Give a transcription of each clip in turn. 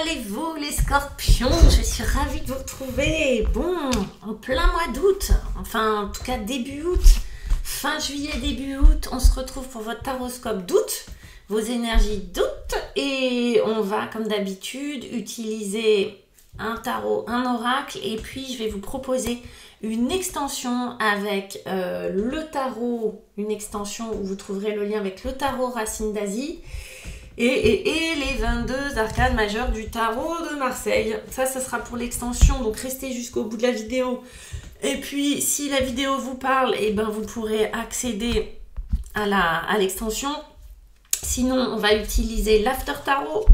allez-vous les scorpions? Je suis ravie de vous retrouver. Bon, en plein mois d'août, enfin en tout cas début août, fin juillet, début août, on se retrouve pour votre taroscope d'août, vos énergies d'août, et on va comme d'habitude utiliser un tarot, un oracle, et puis je vais vous proposer une extension avec le tarot, une extension où vous trouverez le lien avec le tarot Racine d'Asie et les 22 arcanes majeures du tarot de Marseille. Ça sera pour l'extension, donc restez jusqu'au bout de la vidéo. Et puis, si la vidéo vous parle, et ben vous pourrez accéder à l'extension. Sinon, on va utiliser l'After Tarot,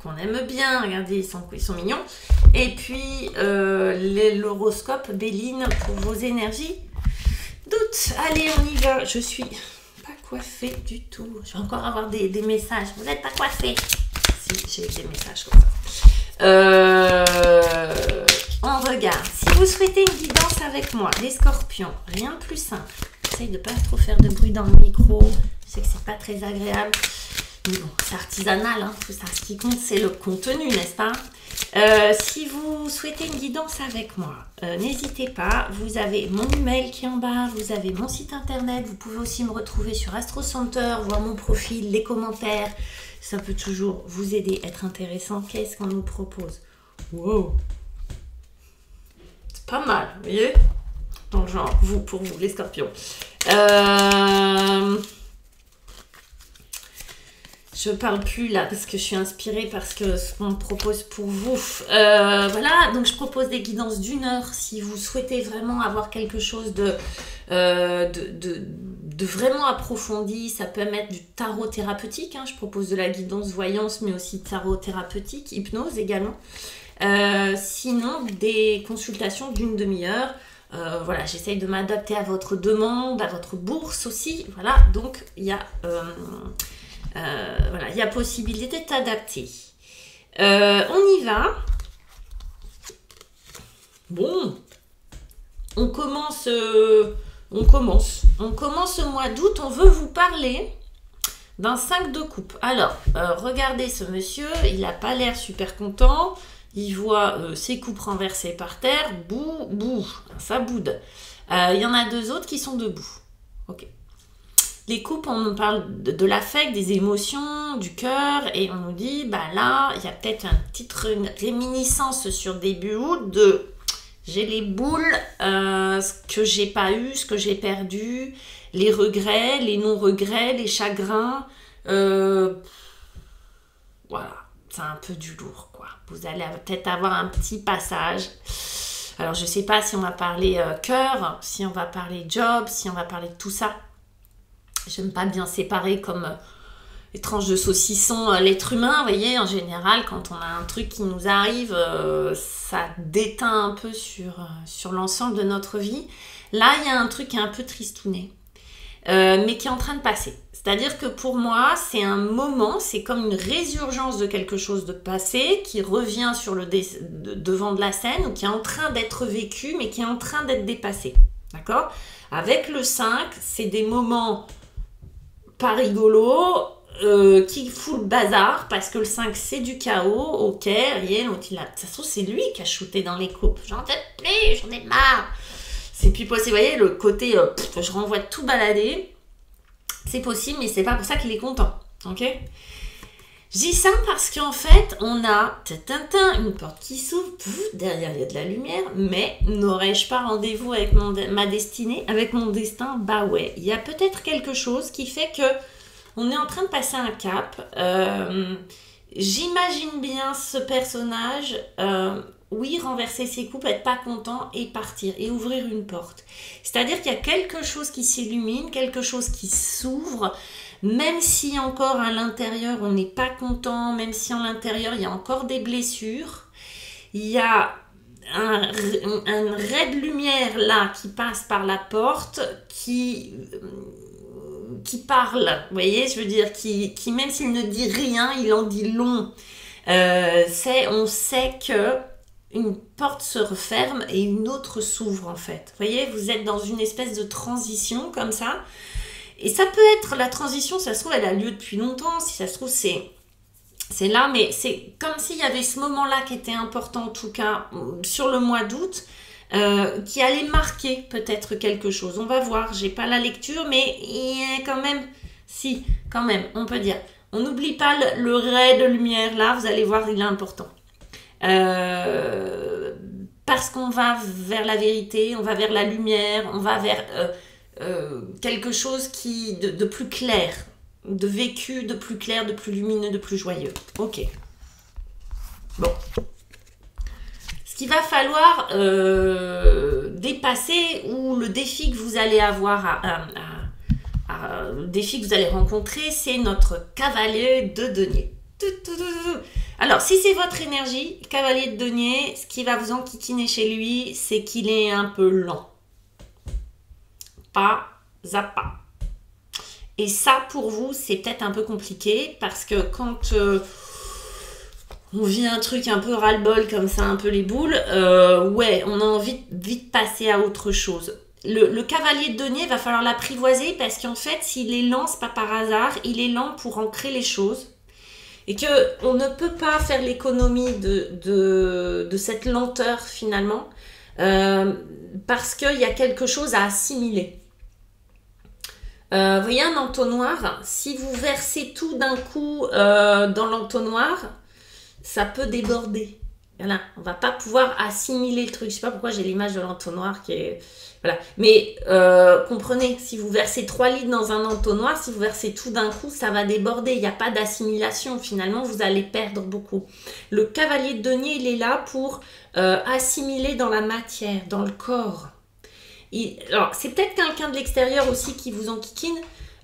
qu'on aime bien. Regardez, ils sont mignons. Et puis, l'horoscope Béline pour vos énergies d'août. Allez, on y va. Je suis pas coiffée du tout. Je vais encore avoir des messages. Vous n'êtes pas coiffée? Si, j'ai des messages comme ça. On regarde. Si vous souhaitez une guidance avec moi, les scorpions, rien de plus simple. J'essaye de ne pas trop faire de bruit dans le micro. Je sais que c'est pas très agréable. Mais bon, c'est artisanal, hein, tout ça. Ce qui compte, c'est le contenu, n'est-ce pas? Si vous souhaitez une guidance avec moi, n'hésitez pas. Vous avez mon email qui est en bas, vous avez mon site internet. Vous pouvez aussi me retrouver sur Astro Center, voir mon profil, les commentaires. Ça peut toujours vous aider, être intéressant. Qu'est-ce qu'on nous propose? Wow! C'est pas mal, vous voyez? Dans le genre, pour vous, les scorpions. Je parle plus là parce que je suis inspirée parce que ce qu'on me propose pour vous. Voilà, donc je propose des guidances d'1 heure si vous souhaitez vraiment avoir quelque chose de vraiment approfondi. Ça peut être du tarot thérapeutique, hein. Je propose de la guidance voyance, mais aussi tarot thérapeutique, hypnose également. Sinon, des consultations d'1 demi-heure. Voilà, j'essaye de m'adapter à votre demande, à votre bourse aussi. Voilà, donc il y a... voilà, il y a possibilité de t'adapter. On y va. Bon, on commence ce mois d'août. On veut vous parler d'un 5 de coupe. Alors, regardez ce monsieur, il n'a pas l'air super content. Il voit ses coupes renversées par terre. Bouh, ça boude. Il y en a 2 autres qui sont debout. Ok. Les coupes, on parle de l'affect, des émotions, du cœur, et on nous dit, bah là, il y a peut-être une petite réminiscence sur début août de j'ai les boules, ce que j'ai pas eu, ce que j'ai perdu, les regrets, les non-regrets, les chagrins. Voilà, c'est un peu du lourd, quoi. Vous allez peut-être avoir un petit passage. Alors, je sais pas si on va parler cœur, si on va parler job, si on va parler de tout ça. J'aime pas bien séparer comme les tranches de saucisson l'être humain, vous voyez, en général, quand on a un truc qui nous arrive, ça déteint un peu sur l'ensemble de notre vie. Là, il y a un truc qui est un peu tristouné, mais qui est en train de passer. C'est-à-dire que pour moi, c'est un moment, c'est comme une résurgence de quelque chose de passé qui revient sur le devant de la scène, ou qui est en train d'être vécu, mais qui est en train d'être dépassé. D'accord? Avec le 5, c'est des moments pas rigolo, qui fout le bazar, parce que le 5 c'est du chaos, ok, rien, de toute façon c'est lui qui a shooté dans les coupes, j'en ai plus, j'en ai marre, c'est plus possible, vous voyez, le côté, je renvoie tout balader, c'est possible, mais c'est pas pour ça qu'il est content, ok. Je dis ça parce qu'en fait, on a une porte qui s'ouvre, derrière il y a de la lumière, mais n'aurais-je pas rendez-vous avec ma destinée, avec mon destin? Bah ouais, il y a peut-être quelque chose qui fait que on est en train de passer un cap. J'imagine bien ce personnage, oui, renverser ses coupes, être pas content et partir et ouvrir une porte. C'est-à-dire qu'il y a quelque chose qui s'illumine, quelque chose qui s'ouvre. Même si encore à l'intérieur on n'est pas content, même si à l'intérieur il y a encore des blessures, il y a un ray de lumière là qui passe par la porte, qui parle, vous voyez, je veux dire, qui même s'il ne dit rien, il en dit long. On sait que une porte se referme et une autre s'ouvre en fait. Vous voyez, vous êtes dans une espèce de transition comme ça. Et ça peut être, la transition, ça se trouve, elle a lieu depuis longtemps. Si ça se trouve, c'est C'est là, mais c'est comme s'il y avait ce moment-là qui était important, en tout cas, sur le mois d'août, qui allait marquer peut-être quelque chose. On va voir, j'ai pas la lecture, mais quand même, si, quand même, on peut dire. On n'oublie pas le ray de lumière, là, vous allez voir, il est important. Parce qu'on va vers la vérité, on va vers la lumière, on va vers quelque chose de plus clair, de vécu, de plus clair, de plus lumineux, de plus joyeux. Ok. Bon. Ce qu'il va falloir dépasser, ou le défi que vous allez avoir, le défi que vous allez rencontrer, c'est notre cavalier de denier. Alors, si c'est votre énergie, cavalier de denier, ce qui va vous enquiquiner chez lui, c'est qu'il est un peu lent. Pas à pas. Et ça, pour vous, c'est peut-être un peu compliqué, parce que quand on vit un truc un peu ras-le-bol, comme ça, un peu les boules, ouais, on a envie de vite passer à autre chose. Le cavalier de denier, va falloir l'apprivoiser, parce qu'en fait, s'il est lent, c'est pas par hasard, il est lent pour ancrer les choses. Et qu'on ne peut pas faire l'économie de cette lenteur, finalement, parce qu'il y a quelque chose à assimiler. Vous voyez un entonnoir, si vous versez tout d'un coup dans l'entonnoir, ça peut déborder. Voilà, on va pas pouvoir assimiler le truc. Je sais pas pourquoi j'ai l'image de l'entonnoir qui est... Voilà. Mais comprenez, si vous versez 3 litres dans un entonnoir, si vous versez tout d'un coup, ça va déborder. Il n'y a pas d'assimilation. Finalement, vous allez perdre beaucoup. Le cavalier de denier, il est là pour assimiler dans la matière, dans le corps. Alors, c'est peut-être quelqu'un de l'extérieur aussi qui vous enquiquine,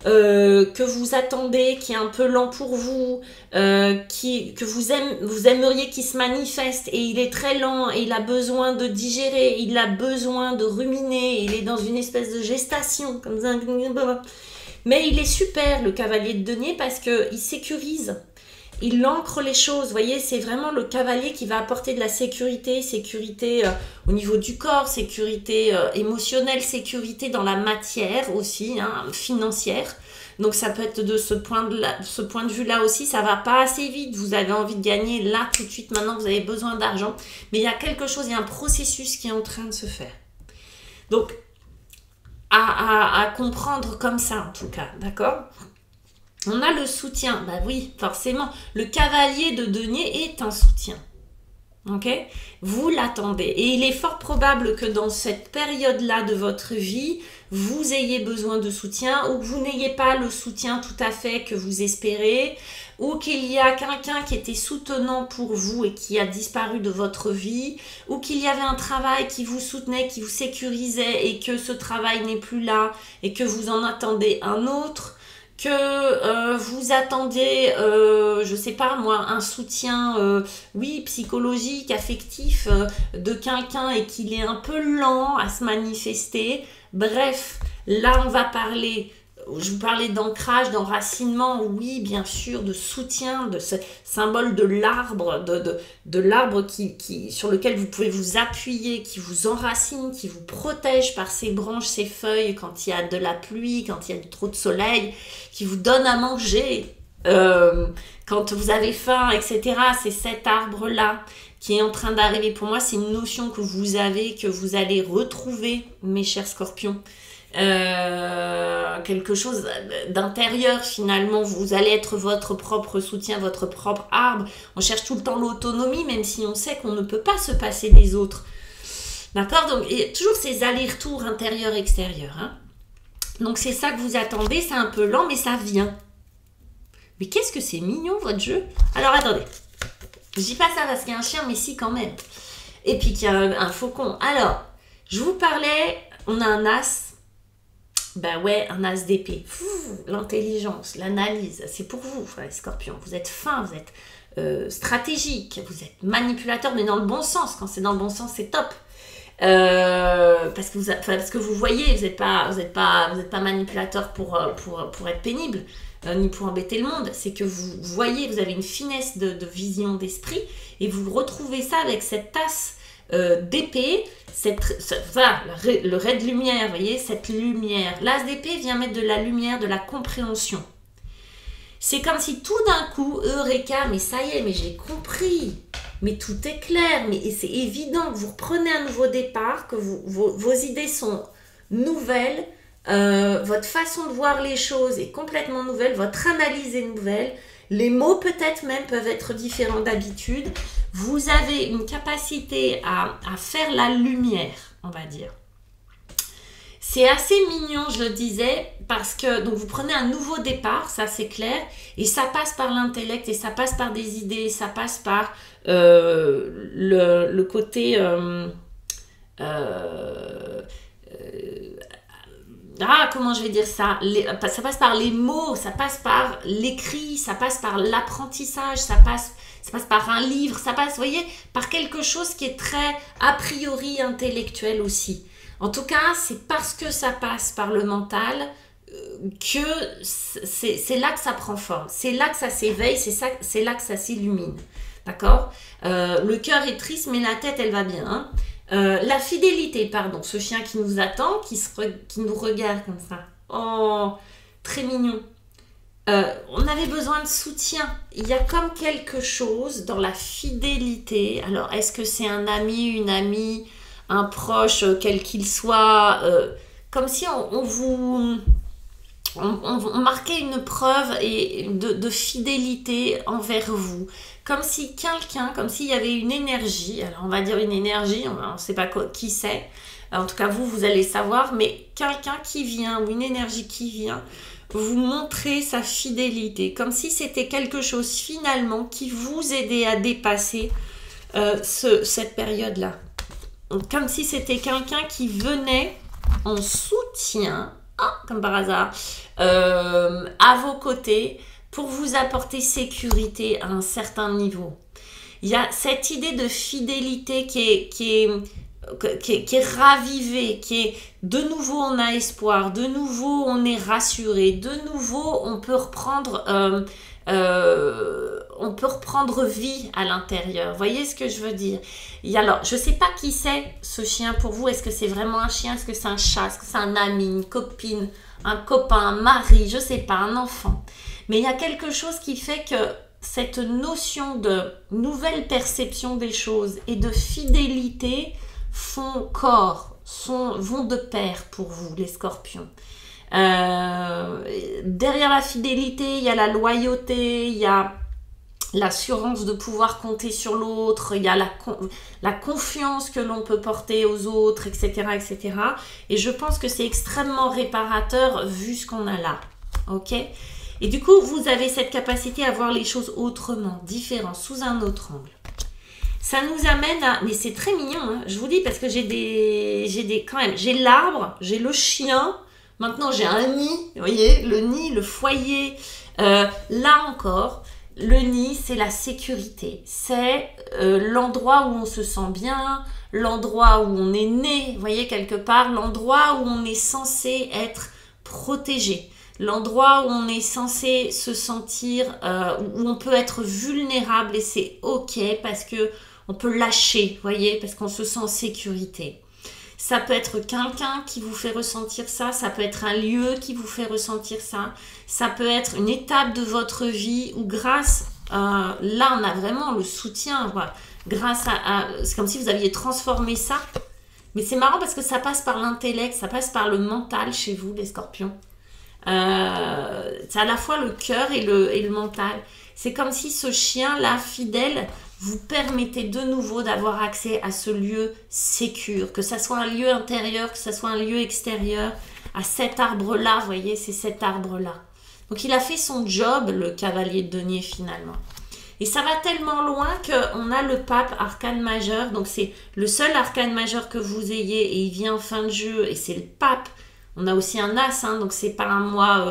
que vous attendez, qui est un peu lent pour vous, que vous aimeriez qu'il se manifeste, et il est très lent, et il a besoin de digérer, il a besoin de ruminer, il est dans une espèce de gestation, comme ça. Mais il est super, le cavalier de denier, parce qu'il sécurise. Il ancre les choses, vous voyez, c'est vraiment le cavalier qui va apporter de la sécurité, sécurité au niveau du corps, sécurité émotionnelle, sécurité dans la matière aussi, hein, financière. Donc ça peut être de ce point de vue-là aussi, ça va pas assez vite, vous avez envie de gagner là tout de suite, maintenant vous avez besoin d'argent, mais il y a quelque chose, il y a un processus qui est en train de se faire. Donc, à comprendre comme ça en tout cas, d'accord ? On a le soutien, bah oui, forcément. Le cavalier de denier est un soutien. Ok ? Vous l'attendez. Et il est fort probable que dans cette période-là de votre vie, vous ayez besoin de soutien, ou que vous n'ayez pas le soutien tout à fait que vous espérez, ou qu'il y a quelqu'un qui était soutenant pour vous et qui a disparu de votre vie, ou qu'il y avait un travail qui vous soutenait, qui vous sécurisait, et que ce travail n'est plus là, et que vous en attendez un autre, que vous attendiez, je sais pas moi, un soutien, oui, psychologique, affectif de quelqu'un, et qu'il est un peu lent à se manifester. Bref, là on va parler, je vous parlais d'ancrage, d'enracinement, oui, bien sûr, de soutien, de ce symbole de l'arbre, de l'arbre sur lequel vous pouvez vous appuyer, qui vous enracine, qui vous protège par ses branches, ses feuilles, quand il y a de la pluie, quand il y a trop de soleil, qui vous donne à manger, quand vous avez faim, etc. C'est cet arbre-là qui est en train d'arriver. Pour moi, c'est une notion que vous avez, que vous allez retrouver, mes chers scorpions. Quelque chose d'intérieur finalement, vous allez être votre propre soutien, votre propre arbre. On cherche tout le temps l'autonomie, même si on sait qu'on ne peut pas se passer des autres, d'accord? Donc il y a toujours ces allers-retours intérieur-extérieur, hein. Donc c'est ça que vous attendez, c'est un peu lent mais ça vient. Mais qu'est-ce que c'est mignon votre jeu. Alors attendez, je dis pas ça parce qu'il y a un chien, mais si quand même, et puis qu'il y a un faucon. Alors je vous parlais, on a un as. Ben ouais, un as d'épée. L'intelligence, l'analyse, c'est pour vous, frère Scorpion. Vous êtes fin, vous êtes stratégique, vous êtes manipulateur, mais dans le bon sens. Quand c'est dans le bon sens, c'est top. Parce que vous voyez, vous n'êtes pas manipulateur pour être pénible, ni pour embêter le monde. C'est que vous voyez, vous avez une finesse de vision d'esprit, et vous retrouvez ça avec cette tasse d'épée. Voilà, le ray de lumière, vous voyez, cette lumière. L'as d'épée vient mettre de la lumière, de la compréhension. C'est comme si tout d'un coup, Eureka, mais ça y est, mais j'ai compris. Mais tout est clair, mais c'est évident que vous reprenez un nouveau départ, que vos idées sont nouvelles, votre façon de voir les choses est complètement nouvelle, votre analyse est nouvelle, les mots peut-être même peuvent être différents d'habitude. Vous avez une capacité à faire la lumière, on va dire. C'est assez mignon, je le disais, parce que donc vous prenez un nouveau départ, ça c'est clair, et ça passe par l'intellect, et ça passe par des idées, ça passe par le côté... comment je vais dire ça, ça passe par les mots, ça passe par l'écrit, ça passe par l'apprentissage, ça passe par un livre, ça passe, vous voyez, par quelque chose qui est très a priori intellectuel aussi. En tout cas, c'est parce que ça passe par le mental que c'est là que ça prend forme, c'est là que ça s'éveille, c'est là que ça s'illumine. D'accord? Le cœur est triste, mais la tête, elle va bien. Hein. La fidélité, pardon, ce chien qui nous attend, qui nous regarde comme ça. Oh, très mignon. On avait besoin de soutien. Il y a comme quelque chose dans la fidélité. Alors, est-ce que c'est un ami, une amie, un proche, quel qu'il soit, comme si on marquait une preuve de fidélité envers vous. Comme si quelqu'un, comme s'il y avait une énergie, alors on va dire une énergie, on ne sait pas qui c'est, en tout cas vous allez savoir, mais quelqu'un qui vient, ou une énergie qui vient, vous montrer sa fidélité, comme si c'était quelque chose finalement qui vous aidait à dépasser cette période-là. Comme si c'était quelqu'un qui venait en soutien, comme par hasard, à vos côtés, pour vous apporter sécurité à un certain niveau. Il y a cette idée de fidélité qui est ravivée, qui est de nouveau on a espoir, de nouveau on est rassuré, de nouveau on peut reprendre vie à l'intérieur. Vous voyez ce que je veux dire? Alors, je ne sais pas qui c'est ce chien pour vous. Est-ce que c'est vraiment un chien? Est-ce que c'est un chat? Est-ce que c'est un ami, une copine, un copain, un mari? Je ne sais pas, un enfant. Mais il y a quelque chose qui fait que cette notion de nouvelle perception des choses et de fidélité font corps, vont de pair pour vous, les scorpions. Derrière la fidélité, il y a la loyauté, il y a l'assurance de pouvoir compter sur l'autre, il y a la confiance que l'on peut porter aux autres, etc., etc. Et je pense que c'est extrêmement réparateur vu ce qu'on a là. Ok ? Et du coup, vous avez cette capacité à voir les choses autrement, différemment, sous un autre angle. Ça nous amène à... Mais c'est très mignon, hein, je vous dis, parce que j'ai l'arbre, j'ai le chien, maintenant j'ai un nid, vous voyez, le nid, le foyer. Là encore, le nid, c'est la sécurité. C'est l'endroit où on se sent bien, l'endroit où on est né, vous voyez, quelque part, l'endroit où on est censé être protégé. L'endroit où on est censé se sentir, où on peut être vulnérable et c'est ok parce que on peut lâcher, voyez, parce qu'on se sent en sécurité. Ça peut être quelqu'un qui vous fait ressentir ça, ça peut être un lieu qui vous fait ressentir ça, ça peut être une étape de votre vie où grâce, là on a vraiment le soutien, voilà. Grâce c'est comme si vous aviez transformé ça, mais c'est marrant parce que ça passe par l'intellect, ça passe par le mental chez vous les scorpions. C'est à la fois le cœur et le mental. C'est comme si ce chien-là, fidèle, vous permettait de nouveau d'avoir accès à ce lieu sécure, que ça soit un lieu intérieur, que ça soit un lieu extérieur, à cet arbre-là, vous voyez, c'est cet arbre-là. Donc il a fait son job, le cavalier de denier finalement. Et ça va tellement loin qu'on a le pape, arcane majeur, donc c'est le seul arcane majeur que vous ayez et il vient en fin de jeu et c'est le pape. On a aussi un as, hein, donc c'est pas un mois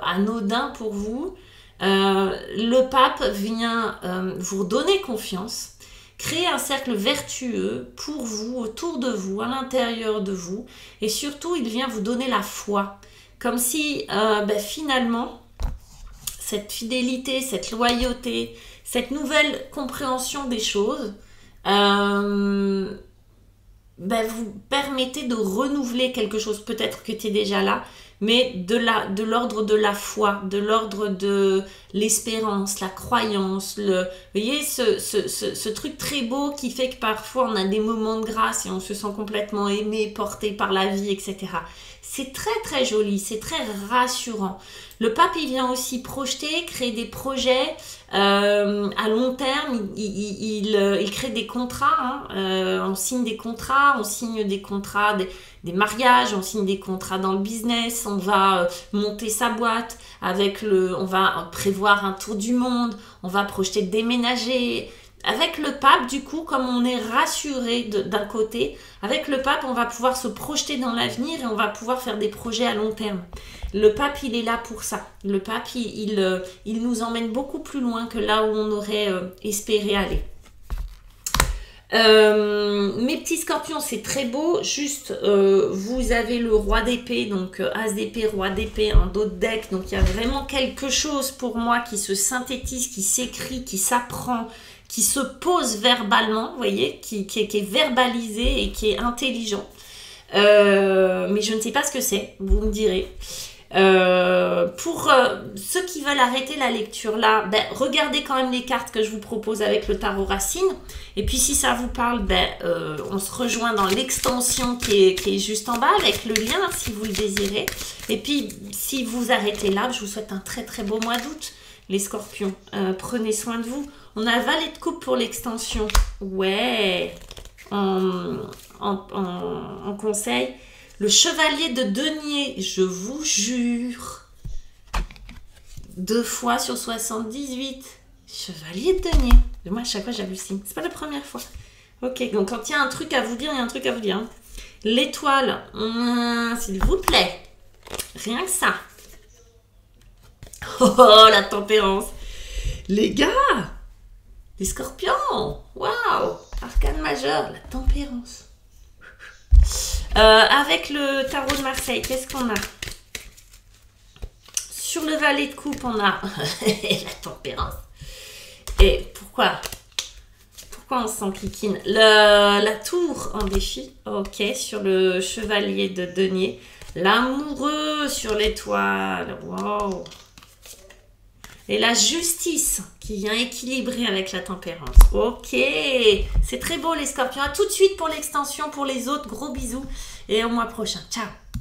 anodin pour vous. Le pape vient vous donner confiance, créer un cercle vertueux pour vous, autour de vous, à l'intérieur de vous. Et surtout, il vient vous donner la foi. Comme si, finalement, cette fidélité, cette loyauté, cette nouvelle compréhension des choses... vous permettez de renouveler quelque chose peut-être qui était déjà là, mais de l'ordre de la foi, de l'ordre de l'espérance, la croyance. Vous voyez, ce truc très beau qui fait que parfois on a des moments de grâce et on se sent complètement aimé, porté par la vie, etc. C'est très très joli, c'est très rassurant. Le pape, il vient aussi projeter, créer des projets à long terme. Il crée des contrats, hein. On signe des contrats, des mariages, on signe des contrats dans le business, on va monter sa boîte, on va prévoir un tour du monde, on va projeter de déménager. Avec le pape, du coup, comme on est rassuré d'un côté, avec le pape, on va pouvoir se projeter dans l'avenir et on va pouvoir faire des projets à long terme. Le pape, il est là pour ça. Le pape, il nous emmène beaucoup plus loin que là où on aurait espéré aller. Mes petits scorpions, c'est très beau. Juste, vous avez le roi d'épée, donc as d'épée, roi d'épée, un d'autres deck. Donc, il y a vraiment quelque chose pour moi qui se synthétise, qui s'écrit, qui s'apprend, qui se pose verbalement, vous voyez, qui est verbalisé et qui est intelligent. Mais je ne sais pas ce que c'est, vous me direz. Pour ceux qui veulent arrêter la lecture là, regardez quand même les cartes que je vous propose avec le tarot racine. Et puis si ça vous parle, on se rejoint dans l'extension qui est juste en bas avec le lien si vous le désirez. Et puis si vous arrêtez là, je vous souhaite un très très beau mois d'août, les scorpions. Prenez soin de vous. On a valet de coupe pour l'extension. Ouais. En conseil. Le chevalier de denier, je vous jure. 2 fois sur 78. Chevalier de denier. Moi, à chaque fois, j'hallucine. C'est pas la première fois. Ok, donc quand il y a un truc à vous dire, il y a un truc à vous dire. Hein. L'étoile, s'il vous plaît. Rien que ça. Oh, la tempérance. Les gars, les scorpions. Waouh. Arcane majeur, la tempérance. Avec le tarot de Marseille, qu'est-ce qu'on a? Sur le valet de coupe, on a la tempérance. Et pourquoi on s'enquiquine? La tour en défi, ok, sur le chevalier de denier. L'amoureux sur l'étoile, wow. Et la justice qui vient équilibrer avec la tempérance. Ok, c'est très beau les scorpions. À tout de suite pour l'extension, pour les autres. Gros bisous et au mois prochain. Ciao.